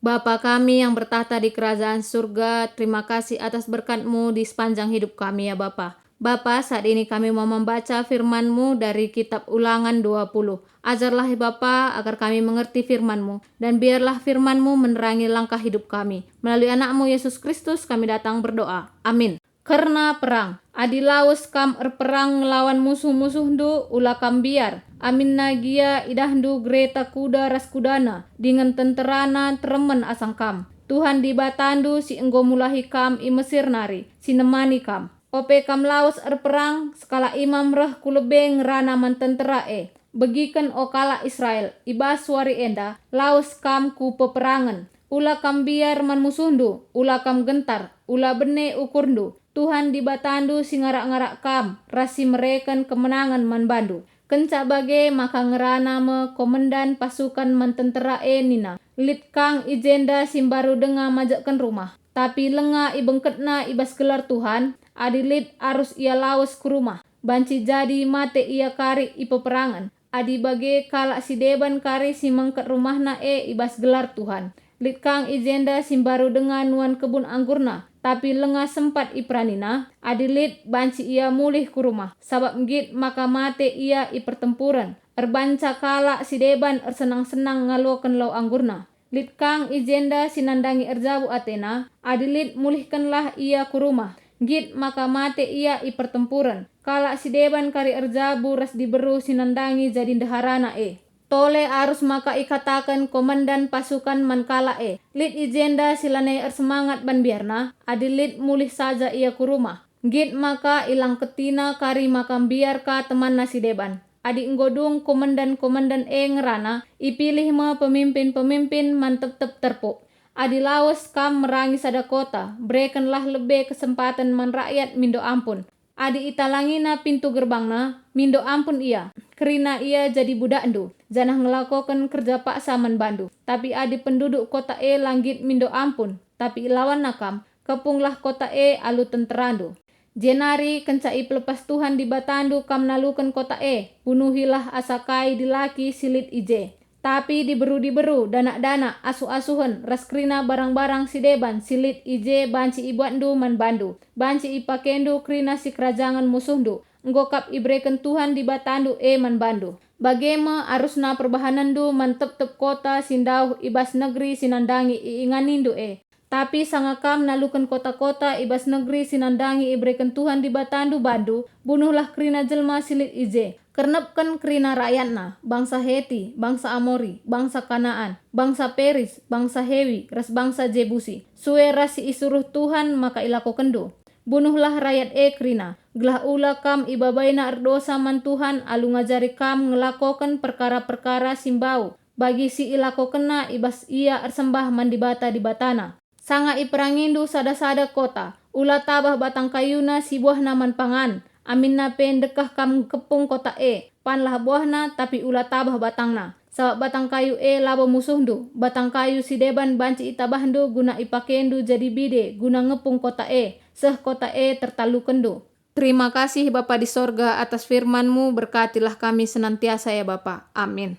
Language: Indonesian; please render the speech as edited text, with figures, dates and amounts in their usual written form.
Bapa kami yang bertahta di kerajaan surga, terima kasih atas berkat-Mu di sepanjang hidup kami ya Bapa. Bapa, saat ini kami mau membaca firman-Mu dari kitab Ulangan 20. Ajarlah ya Bapa agar kami mengerti firman-Mu, dan biarlah firman-Mu menerangi langkah hidup kami. Melalui anak-Mu Yesus Kristus kami datang berdoa. Amin. Karena perang, adilaus kam perang ngelawan musuh-musuh ndu ula kam biar. Amin nagia idahdu greta kuda ras kudana dengan tenterana teremen asang kam. Tuhan di batandu si enggo mulahi kam i Mesir nari, si nemani kam. Ope kam laus perang skala imam reh kulebeng rana man tentera e. Begiken o kala Israel, ibas suari enda, laus kam ku peperangan. Ula kam biar man musuhndu, ula kam gentar, ula bene ukurndu. Tuhan di batandu si ngarak-ngarak kam, rasi mereken kemenangan man bandu. Kenca bage maka ngerana me komandan pasukan man tentera e nina. Lit kang ijenda simbaru denga majakkan rumah. Tapi lenga ibengketna ibas gelar Tuhan, adilit arus ia lawas ke rumah. Banci jadi mate ia kari i peperangan. Adi bage kalak si deban kari si mengket rumahna e ibas gelar Tuhan. Lit kang ijenda simbaru denga nuan kebun anggurna. Tapi lenga sempat ipranina, adilit banci ia mulih ke rumah. Sabab ngit maka mate ia i pertempuran. Erbanca kala si deban senang-senang ngalokan lau anggurna. Lit kang ijenda sinandangi erjabu Athena, adilit mulihkanlah ia ke rumah. Ngit maka mate ia i pertempuran. Kala si deban kari erjabu ras diberu sinandangi jadi daharana e. Tole arus maka ikatakan komandan pasukan mankala e. Lit ijenda silanai semangat ban biarna, adilit mulih saja ia ke rumah. Git maka ilang ketina kari makam biar ka teman nasi deban. Adi nggodung komandan-komandan e ngerana, ipilih me pemimpin-pemimpin man tetep terpuk. Adi lawas kam merangi sada kota, berikanlah lebih kesempatan man rakyat mindo ampun. Adi italangina pintu gerbangna, mindo ampun ia. Kerina ia jadi budak ndu, janah ngelakokan kerja paksa man bandu. Tapi adi penduduk kota e langgit mindo ampun, tapi ilawan nakam, kepunglah kota e alu tenterandu. Jenari kencai pelepas Tuhan di batandu kam nalukan kota e, bunuhilah asakai dilaki silit ije. Tapi diberu danak-danak asu-asuhan raskrina barang-barang si deban silit ije banci ibuandu man bandu. Banci ipakendu krina si kerajangan musuhndu. Nggokap ibreken Tuhan di batandu e man bandu. Bagema arusna perbahanandu man tep-tep kota sindauh ibas negeri sinandangi iinganindu e. Tapi sangakam nalukan kota-kota ibas negeri sinandangi ibreken Tuhan di batandu bandu, bunuhlah krina jelma silit ije. Kernepkan krina rakyatna, bangsa Heti, bangsa Amori, bangsa Kanaan, bangsa Peris, bangsa Hewi, ras bangsa Jebusi. Sue rasi isuruh Tuhan maka ilako kendo. Bunuhlah rakyat e krina. Gelah ula kam ibabaina erdosa man Tuhan alu ngajari kam ngelakokan perkara-perkara simbau. Bagi si ilako kena ibas ia ersembah man dibata di batana. Sanga iperangindu sada-sada kota. Ula tabah batang kayuna si buah naman pangan. Amin na pendekah kam kepung kota e. Panlah buahna tapi ula tabah batangna. Sabab batang kayu e labo musuhndu. Batang kayu si deban banci itabahdu guna ipakendu jadi bide guna ngepung kota e. Seh kota e tertalukendu. Terima kasih Bapa di sorga atas firman-Mu, berkatilah kami senantiasa ya Bapa. Amin.